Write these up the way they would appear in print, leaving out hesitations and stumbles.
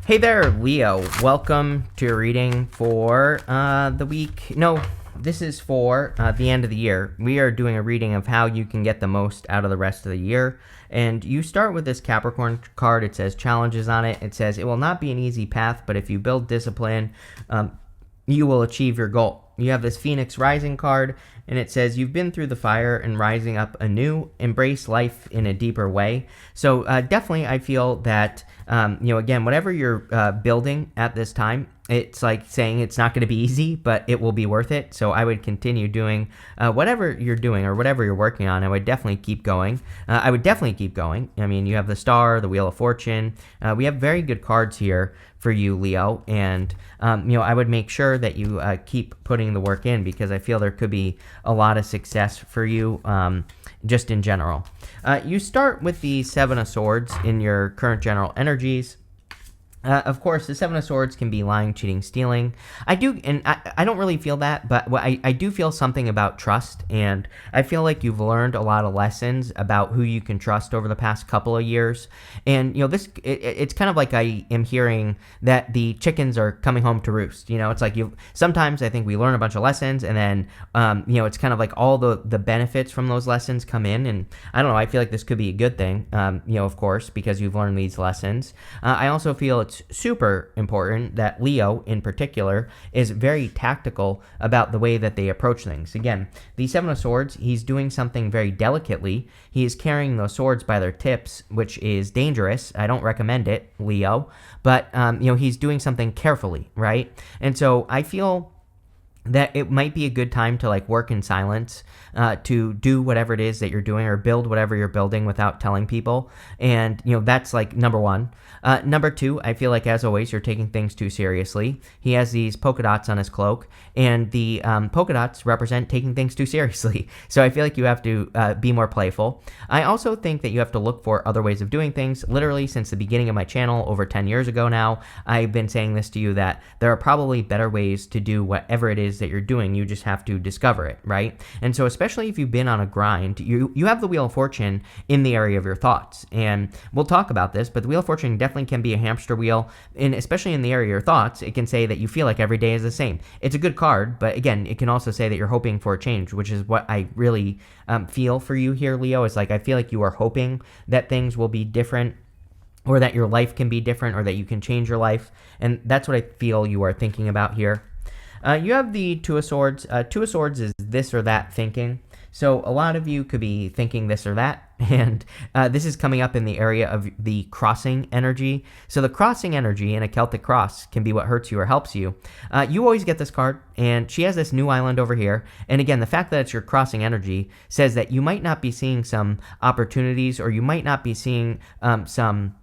Hey there, Leo. Welcome to your reading for the week. No, this is for the end of the year. We are doing a reading of how you can get the most out of the rest of the year. And you start with this Capricorn card. It says challenges on it. It says it will not be an easy path, but if you build discipline, you will achieve your goal. You have this Phoenix Rising card, and it says you've been through the fire and rising up anew. Embrace life in a deeper way. So definitely, I feel that again, whatever you're building at this time, it's like saying it's not going to be easy, but it will be worth it. So I would continue doing whatever you're doing or whatever you're working on. I would definitely keep going. I mean, you have the Star, the Wheel of Fortune. We have very good cards here for you, Leo. And, I would make sure that you keep putting the work in, because I feel there could be a lot of success for you just in general. You start with the Seven of Swords in your current general energies. Of course, the Seven of Swords can be lying, cheating, stealing. I don't really feel that, but I do feel something about trust, and I feel like you've learned a lot of lessons about who you can trust over the past couple of years. And, it's kind of like I am hearing that the chickens are coming home to roost. It's like sometimes I think we learn a bunch of lessons, and then, it's kind of like all the benefits from those lessons come in, and I don't know, I feel like this could be a good thing, of course, because you've learned these lessons. I also feel it's super important that Leo in particular is very tactical about the way that they approach things. Again, the Seven of Swords, he's doing something very delicately. He is carrying those swords by their tips, which is dangerous. I don't recommend it, Leo, but he's doing something carefully, right? And so I feel that it might be a good time to work in silence, to do whatever it is that you're doing or build whatever you're building without telling people. And, that's number one. Number two, I feel like, as always, you're taking things too seriously. He has these polka dots on his cloak, and the polka dots represent taking things too seriously. So I feel like you have to be more playful. I also think that you have to look for other ways of doing things. Literally, since the beginning of my channel, over 10 years ago now, I've been saying this to you, that there are probably better ways to do whatever it is that you're doing. You just have to discover it, right? And so especially if you've been on a grind, you have the Wheel of Fortune in the area of your thoughts. And we'll talk about this, but the Wheel of Fortune definitely can be a hamster wheel, and especially in the area of your thoughts, it can say that you feel like every day is the same. It's a good card, but again, it can also say that you're hoping for a change, which is what I really feel for you here, Leo, is I feel like you are hoping that things will be different, or that your life can be different, or that you can change your life. And that's what I feel you are thinking about here. You have the Two of Swords. Two of Swords is this or that thinking. So a lot of you could be thinking this or that, and this is coming up in the area of the crossing energy. So the crossing energy in a Celtic cross can be what hurts you or helps you. You always get this card, and she has this new island over here. And again, the fact that it's your crossing energy says that you might not be seeing some opportunities, or you might not be seeing some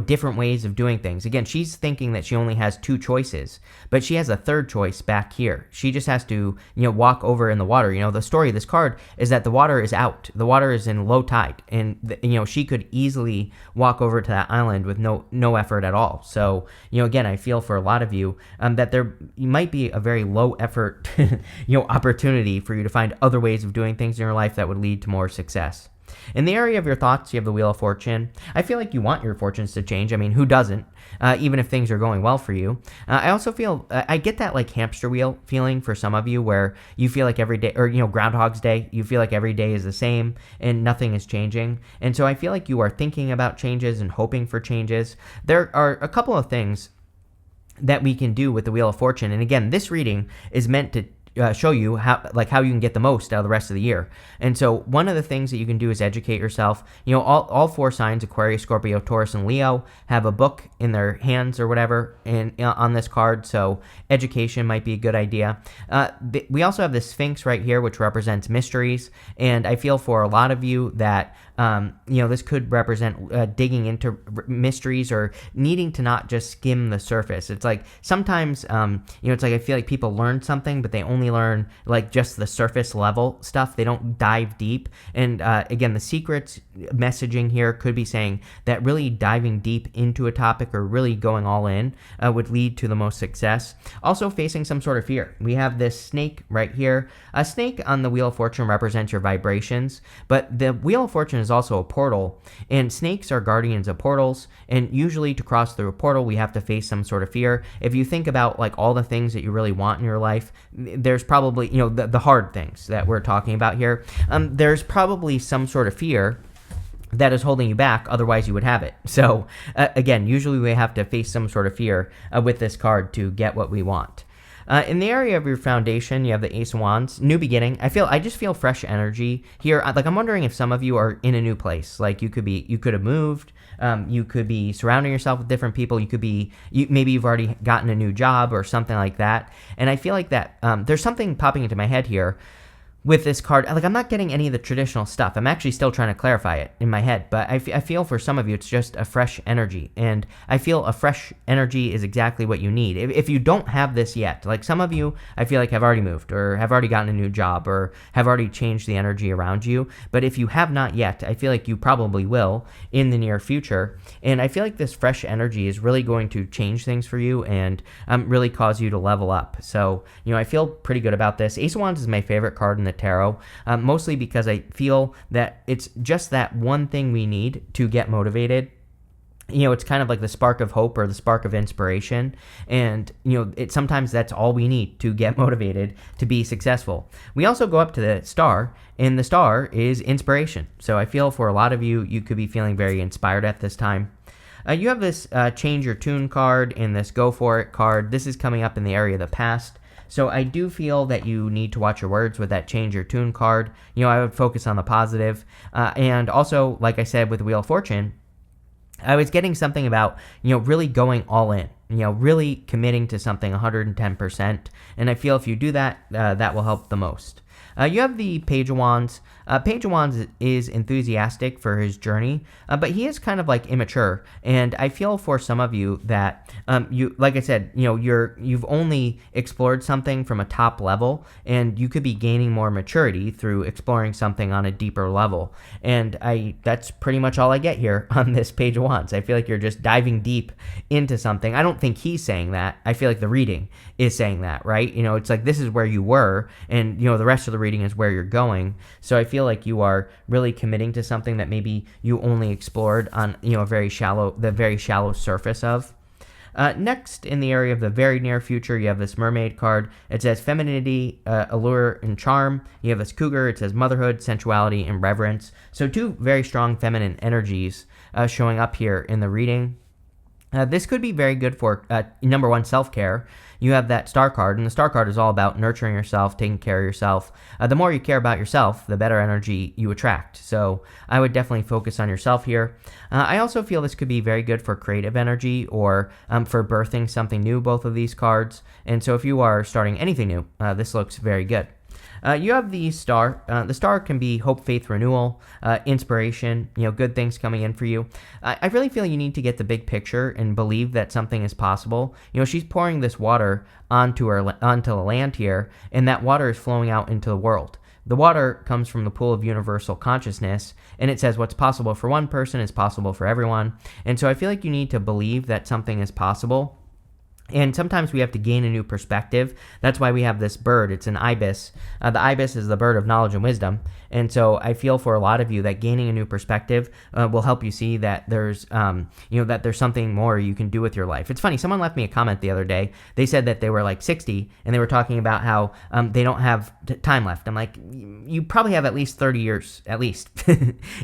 different ways of doing things. Again, she's thinking that she only has two choices, but she has a third choice back here. She just has to, walk over in the water. The story of this card is that the water is out. The water is in low tide, and she could easily walk over to that island with no effort at all. So, again, I feel for a lot of you that there might be a very low effort, opportunity for you to find other ways of doing things in your life that would lead to more success. In the area of your thoughts, you have the Wheel of Fortune. I feel like you want your fortunes to change. I mean, who doesn't? Even if things are going well for you. I also feel, I get that hamster wheel feeling for some of you, where you feel like every day, or, Groundhog's Day, you feel like every day is the same and nothing is changing. And so I feel like you are thinking about changes and hoping for changes. There are a couple of things that we can do with the Wheel of Fortune. And again, this reading is meant to show you how you can get the most out of the rest of the year. And so one of the things that you can do is educate yourself. All four signs, Aquarius, Scorpio, Taurus, and Leo, have a book in their hands or whatever on this card. So education might be a good idea. We also have the Sphinx right here, which represents mysteries. And I feel for a lot of you that this could represent digging into mysteries, or needing to not just skim the surface. It's like sometimes, it's like I feel like people learn something, but they only only learn like just the surface level stuff. They don't dive deep. And again, the secret messaging here could be saying that really diving deep into a topic or really going all in would lead to the most success. Also facing some sort of fear. We have this snake right here. A snake on the Wheel of Fortune represents your vibrations, but the Wheel of Fortune is also a portal, and snakes are guardians of portals, and usually to cross through a portal, we have to face some sort of fear. If you think about like all the things that you really want in your life, there's probably, the hard things that we're talking about here, there's probably some sort of fear that is holding you back, otherwise you would have it. So again, usually we have to face some sort of fear with this card to get what we want. In the area of your foundation, you have the Ace of Wands, new beginning. I just feel fresh energy here. Like I'm wondering if some of you are in a new place. Like you could have moved. You could be surrounding yourself with different people. Maybe you've already gotten a new job or something like that. And I feel like that there's something popping into my head here with this card. Like I'm not getting any of the traditional stuff. I'm actually still trying to clarify it in my head, but I feel for some of you it's just a fresh energy, and I feel a fresh energy is exactly what you need. If you don't have this yet, like some of you I feel like have already moved or have already gotten a new job or have already changed the energy around you, but if you have not yet, I feel like you probably will in the near future, and I feel like this fresh energy is really going to change things for you and really cause you to level up. So I feel pretty good about this. Ace of Wands is my favorite card in the tarot, mostly because I feel that it's just that one thing we need to get motivated. It's kind of like the spark of hope or the spark of inspiration, and sometimes that's all we need to get motivated to be successful. We also go up to the star, and the star is inspiration. So I feel for a lot of you, you could be feeling very inspired at this time. You have this change your tune card and this go for it card. This is coming up in the area of the past. So I do feel that you need to watch your words with that change your tune card. I would focus on the positive. And also, like I said, with the Wheel of Fortune, I was getting something about, really going all in, really committing to something 110%. And I feel if you do that, that will help the most. You have the Page of Wands. Page of Wands is enthusiastic for his journey, but he is kind of like immature. And I feel for some of you that you, like I said, you've only explored something from a top level, and you could be gaining more maturity through exploring something on a deeper level. And that's pretty much all I get here on this Page of Wands. I feel like you're just diving deep into something. I don't think he's saying that. I feel like the reading is saying that, right? It's like this is where you were, and the rest of the reading is where you're going. So I feel like you are really committing to something that maybe you only explored on the very shallow surface of. Next, in the area of the very near future, you have this mermaid card. It says femininity, allure, and charm. You have this cougar. It says motherhood, sensuality, and reverence. So two very strong feminine energies showing up here in the reading. This could be very good for, number one, self-care. You have that star card, and the star card is all about nurturing yourself, taking care of yourself. The more you care about yourself, the better energy you attract. So I would definitely focus on yourself here. I also feel this could be very good for creative energy or for birthing something new, both of these cards. And so if you are starting anything new, this looks very good. You have the star. The star can be hope, faith, renewal, inspiration, good things coming in for you. I really feel you need to get the big picture and believe that something is possible. She's pouring this water onto the land here, and that water is flowing out into the world. The water comes from the pool of universal consciousness, and it says what's possible for one person is possible for everyone. And so I feel like you need to believe that something is possible. And sometimes we have to gain a new perspective. That's why we have this bird. It's an ibis. The ibis is the bird of knowledge and wisdom. And so I feel for a lot of you that gaining a new perspective will help you see that there's, that there's something more you can do with your life. It's funny. Someone left me a comment the other day. They said that they were like 60 and they were talking about how they don't have time left. I'm like, you probably have at least 30 years, at least,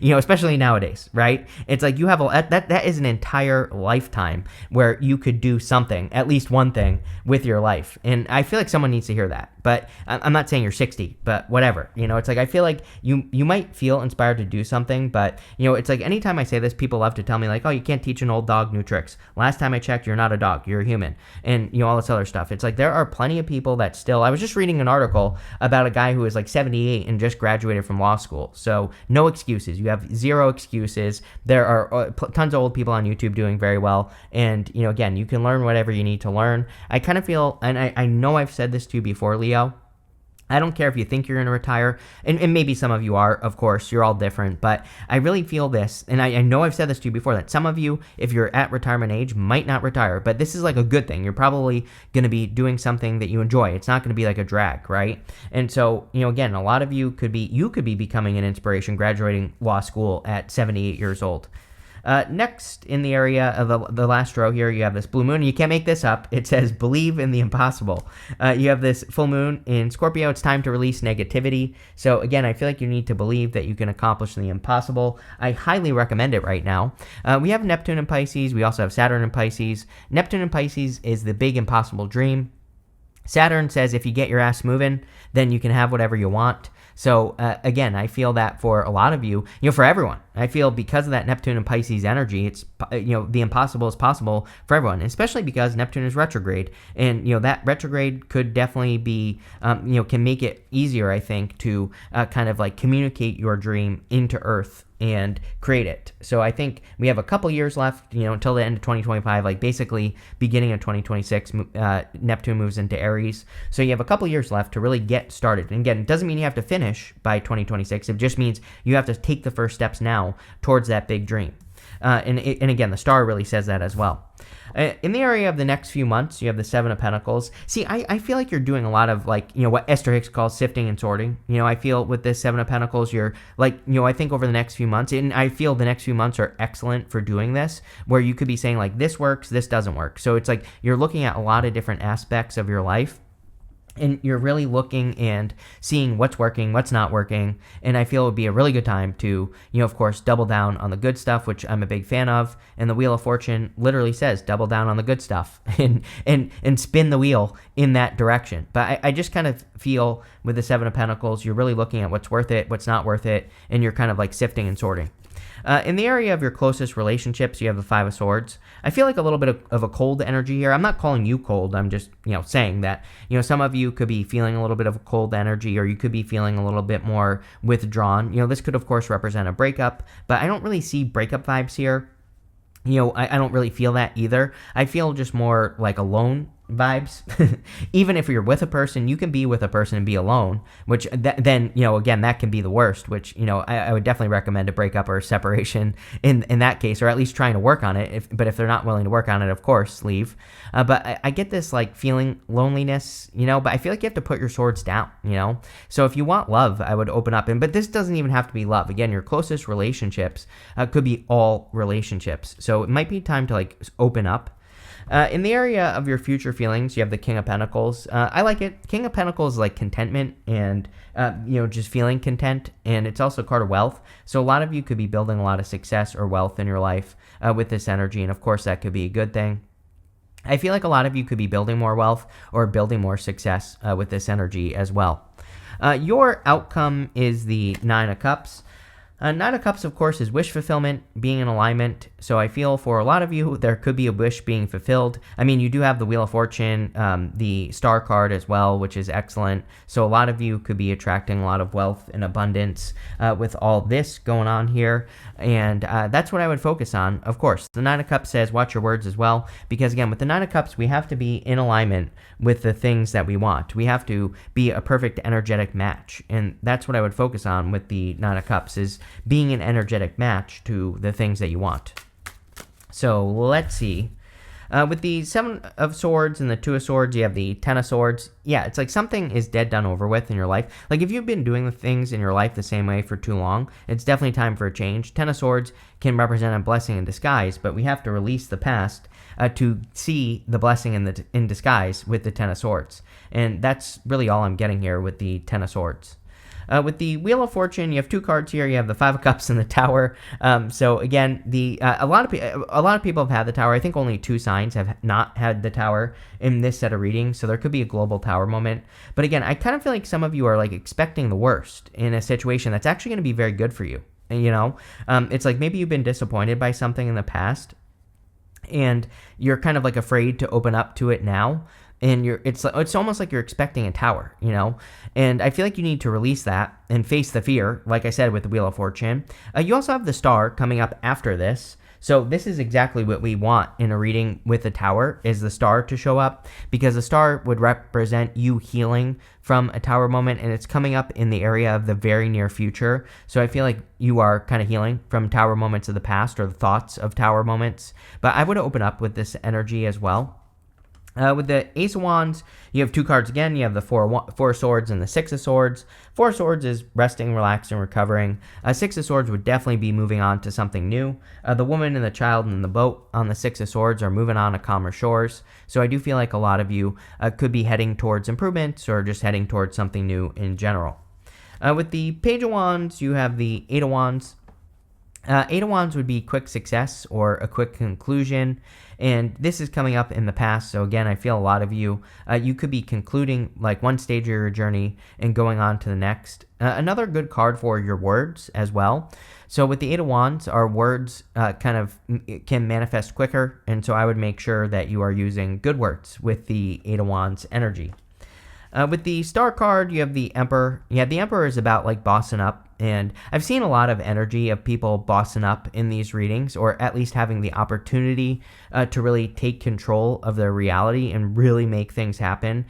especially nowadays, right? It's like you have that is an entire lifetime where you could do something, at least one thing with your life. And I feel like someone needs to hear that. But I'm not saying you're 60, but whatever. It's like I feel like you might feel inspired to do something, but it's like anytime I say this, people love to tell me like, oh, you can't teach an old dog new tricks. Last time I checked, you're not a dog, you're a human, and all this other stuff. It's like there are plenty of people that still. I was just reading an article about a guy who is like 78 and just graduated from law school. So no excuses. You have zero excuses. There are tons of old people on YouTube doing very well, and again, you can learn whatever you need to learn. I kind of feel, and I know I've said this to you before, Leo, I don't care if you think you're going to retire, and maybe some of you are, of course, you're all different, but I really feel this, and I know I've said this to you before, that some of you, if you're at retirement age, might not retire, but this is like a good thing. You're probably going to be doing something that you enjoy. It's not going to be like a drag, right? And so, again, a lot of you could be becoming an inspiration, graduating law school at 78 years old. Next, in the area of the last row here, you have this blue moon. You can't make this up. It says, believe in the impossible. You have this full moon in Scorpio. It's time to release negativity. So again, I feel like you need to believe that you can accomplish the impossible. I highly recommend it right now. We have Neptune in Pisces. We also have Saturn in Pisces. Neptune in Pisces is the big impossible dream. Saturn says if you get your ass moving, then you can have whatever you want. So again, I feel that for a lot of you, for everyone, I feel because of that Neptune and Pisces energy, it's, the impossible is possible for everyone, especially because Neptune is retrograde. And, that retrograde could definitely be, can make it easier, I think, to kind of like communicate your dream into Earth and create it. So I think we have a couple years left, until the end of 2025, like basically beginning of 2026, Neptune moves into Aries. So you have a couple years left to really get started. And again, it doesn't mean you have to finish by 2026. It just means you have to take the first steps now towards that big dream. And again, the star really says that as well. In the area of the next few months, you have the Seven of Pentacles. See, I feel like you're doing a lot of what Esther Hicks calls sifting and sorting. I feel with this Seven of Pentacles, you're I think over the next few months, and I feel the next few months are excellent for doing this, where you could be saying this works, this doesn't work. So it's like you're looking at a lot of different aspects of your life. And you're really looking and seeing what's working, what's not working. And I feel it would be a really good time to, of course, double down on the good stuff, which I'm a big fan of. And the Wheel of Fortune literally says double down on the good stuff and spin the wheel in that direction. But I just kind of feel with the Seven of Pentacles, you're really looking at what's worth it, what's not worth it, and you're kind of sifting and sorting. In the area of your closest relationships, you have the Five of Swords. I feel like a little bit of a cold energy here. I'm not calling you cold. I'm just, saying that, some of you could be feeling a little bit of a cold energy, or you could be feeling a little bit more withdrawn. This could, of course, represent a breakup, but I don't really see breakup vibes here. I don't really feel that either. I feel just more like alone vibes. Even if you're with a person, you can be with a person and be alone, which then, again, that can be the worst, which, I would definitely recommend a breakup or a separation in that case, or at least trying to work on it. But if they're not willing to work on it, of course, leave. But I get this feeling loneliness, but I feel like you have to put your swords down, So if you want love, I would open up. But this doesn't even have to be love. Again, your closest relationships could be all relationships. So it might be time to open up. In the area of your future feelings, you have the King of Pentacles. I like it. King of Pentacles is contentment and, just feeling content. And it's also a card of wealth. So a lot of you could be building a lot of success or wealth in your life with this energy. And of course, that could be a good thing. I feel like a lot of you could be building more wealth or building more success with this energy as well. Your outcome is the Nine of Cups. Nine of Cups, of course, is wish fulfillment, being in alignment. So I feel for a lot of you, there could be a wish being fulfilled. I mean, you do have the Wheel of Fortune, the Star card as well, which is excellent. So a lot of you could be attracting a lot of wealth and abundance with all this going on here. And that's what I would focus on. Of course, the Nine of Cups says watch your words as well. Because again, with the Nine of Cups, we have to be in alignment with the things that we want. We have to be a perfect energetic match. And that's what I would focus on with the Nine of Cups, is being an energetic match to the things that you want. So let's see. With the Seven of Swords and the Two of Swords, you have the Ten of Swords. Yeah, it's like something is dead, done, over with in your life. Like if you've been doing the things in your life the same way for too long, it's definitely time for a change. Ten of Swords can represent a blessing in disguise, but we have to release the past to see the blessing in disguise with the Ten of Swords. And that's really all I'm getting here with the Ten of Swords. With the Wheel of Fortune, you have two cards here. You have the Five of Cups and the Tower. So again, a lot of people have had the Tower. I think only 2 signs have not had the Tower in this set of readings. So there could be a global Tower moment. But again, I kind of feel like some of you are expecting the worst in a situation that's actually going to be very good for you. And, it's like maybe you've been disappointed by something in the past, and you're kind of afraid to open up to it now. And it's almost like you're expecting a tower, and I feel like you need to release that and face the fear, like I said, with the Wheel of Fortune. You also have the Star coming up after this. So this is exactly what we want in a reading with a tower, is the star to show up, because the star would represent you healing from a tower moment, and it's coming up in the area of the very near future. So I feel like you are kind of healing from tower moments of the past, or the thoughts of tower moments. But I would open up with this energy as well. With the Ace of Wands, you have two cards again. You have the four Swords and the Six of Swords. Four Swords is resting, relaxing, recovering. Six of Swords would definitely be moving on to something new. The woman and the child in the boat on the Six of Swords are moving on to calmer shores. So I do feel like a lot of you could be heading towards improvements, or just heading towards something new in general. With the Page of Wands, you have the Eight of Wands. Eight of Wands would be quick success or a quick conclusion, and this is coming up in the past. So again, I feel a lot of you, you could be concluding like one stage of your journey and going on to the next. Another good card for your words as well. So with the Eight of Wands, our words can manifest quicker, and so I would make sure that you are using good words with the Eight of Wands energy. With the Star card, you have the Emperor. Yeah, the Emperor is about like bossing up. And I've seen a lot of energy of people bossing up in these readings, or at least having the opportunity to really take control of their reality and really make things happen.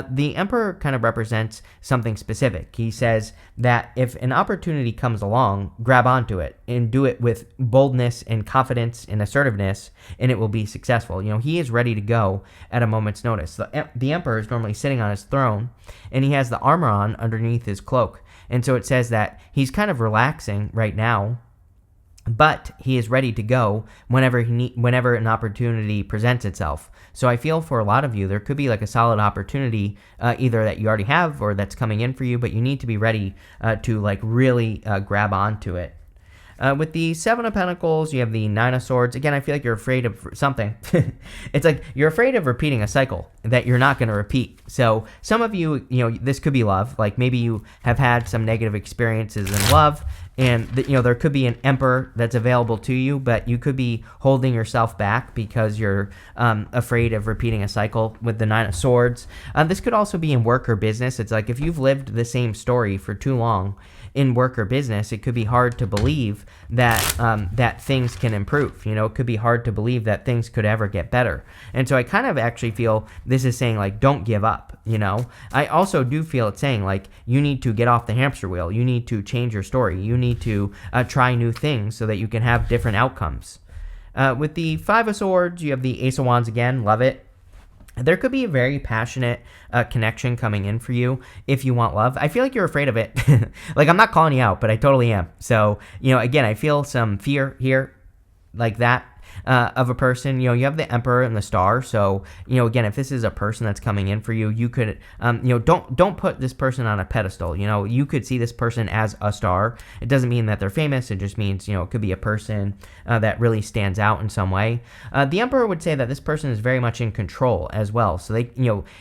The Emperor kind of represents something specific. He says that if an opportunity comes along, grab onto it and do it with boldness and confidence and assertiveness, and it will be successful. You know, he is ready to go at a moment's notice. The Emperor is normally sitting on his throne, and he has the armor on underneath his cloak. And so it says that he's kind of relaxing right now, but he is ready to go whenever whenever an opportunity presents itself. So I feel for a lot of you, there could be like a solid opportunity, either that you already have or that's coming in for you, but you need to be ready to like really grab onto it. With the Seven of Pentacles, you have the Nine of Swords. Again, I feel like you're afraid of something. It's like you're afraid of repeating a cycle that you're not going to repeat. So some of you, this could be love. Like maybe you have had some negative experiences in love, and there could be an Emperor that's available to you, but you could be holding yourself back because you're afraid of repeating a cycle with the Nine of Swords. This could also be in work or business. It's like if you've lived the same story for too long in work or business, it could be hard to believe that that things can improve. It could be hard to believe that things could ever get better. And so I kind of actually feel this is saying like, don't give up. I also do feel it's saying like, you need to get off the hamster wheel. You need to change your story. You need to try new things so that you can have different outcomes. With the Five of Swords, you have the Ace of Wands again. Love it. There could be a very passionate connection coming in for you if you want love. I feel like you're afraid of it. Like, I'm not calling you out, but I totally am. So, again, I feel some fear here like that. Of a person, you have the Emperor and the Star. So, again, if this is a person that's coming in for you, you could, don't put this person on a pedestal. You could see this person as a star. It doesn't mean that they're famous. It just means, it could be a person that really stands out in some way. The Emperor would say that this person is very much in control as well. So they,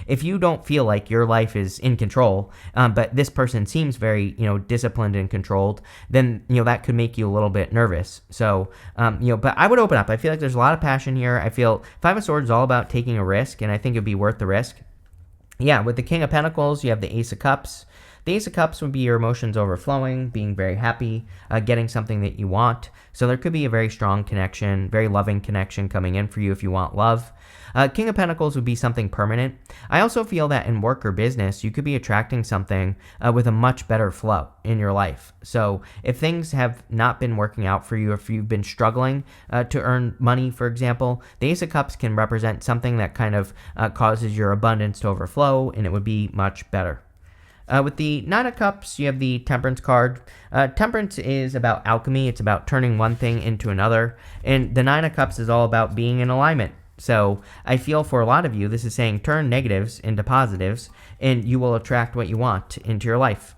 if you don't feel like your life is in control, but this person seems very, disciplined and controlled, then, that could make you a little bit nervous. So, but I would open up. I feel like there's a lot of passion here. I feel Five of Swords is all about taking a risk, and I think it'd be worth the risk. Yeah, with the King of Pentacles, you have the Ace of Cups. The Ace of Cups would be your emotions overflowing, being very happy, getting something that you want. So there could be a very strong connection, very loving connection coming in for you if you want love. King of Pentacles would be something permanent. I also feel that in work or business, you could be attracting something with a much better flow in your life. So if things have not been working out for you, if you've been struggling to earn money, for example, the Ace of Cups can represent something that kind of causes your abundance to overflow, and it would be much better. With the Nine of Cups, you have the Temperance card. Temperance is about alchemy. It's about turning one thing into another. And the Nine of Cups is all about being in alignment. So I feel for a lot of you, this is saying turn negatives into positives, and you will attract what you want into your life.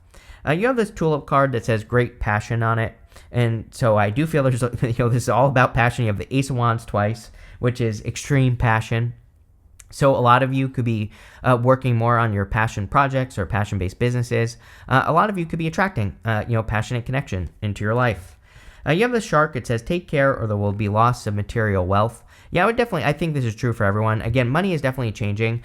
You have this Tulip card that says great passion on it. And so I do feel there's, this is all about passion. You have the Ace of Wands twice, which is extreme passion. So a lot of you could be working more on your passion projects or passion-based businesses. A lot of you could be attracting, passionate connection into your life. You have the Shark. It says, take care or there will be loss of material wealth. Yeah, I think this is true for everyone. Again, money is definitely changing.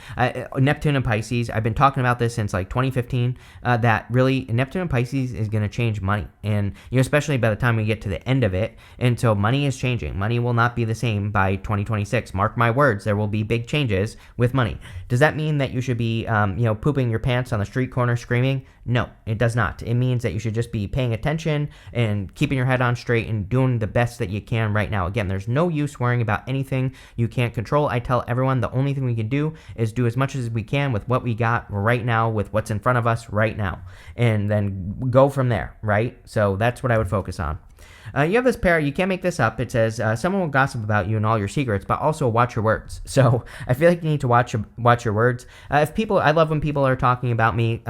Neptune and Pisces, I've been talking about this since like 2015, that really Neptune and Pisces is going to change money. And, especially by the time we get to the end of it. And so money is changing. Money will not be the same by 2026. Mark my words, there will be big changes with money. Does that mean that you should be, pooping your pants on the street corner screaming? No, it does not. It means that you should just be paying attention and keeping your head on straight and doing the best that you can right now. Again, there's no use worrying about anything you can't control. I tell everyone the only thing we can do is do as much as we can with what we got right now, with what's in front of us right now, and then go from there, right? So that's what I would focus on. You have this pair, you can't make this up. It says, someone will gossip about you and all your secrets, but also watch your words. So I feel like you need to watch your words. I love when people are talking about me.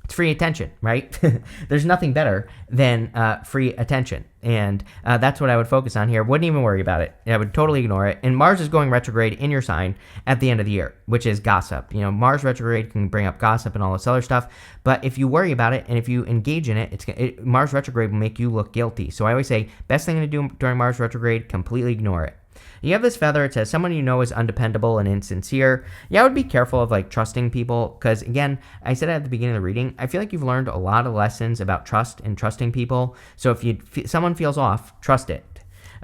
It's free attention, right? There's nothing better than free attention. And that's what I would focus on here. Wouldn't even worry about it. I would totally ignore it. And Mars is going retrograde in your sign at the end of the year, which is gossip. Mars retrograde can bring up gossip and all this other stuff. But if you worry about it and if you engage in it, Mars retrograde will make you look guilty. So I always say, best thing to do during Mars retrograde, completely ignore it. You have this feather. It says someone you know is undependable and insincere. Yeah, I would be careful of trusting people because, again, I said at the beginning of the reading, I feel like you've learned a lot of lessons about trust and trusting people. So if someone feels off, trust it.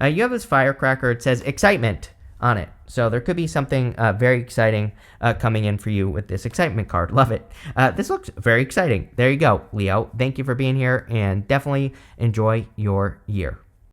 You have this firecracker. It says excitement on it. So there could be something very exciting coming in for you with this excitement card. Love it. This looks very exciting. There you go, Leo. Thank you for being here and definitely enjoy your year.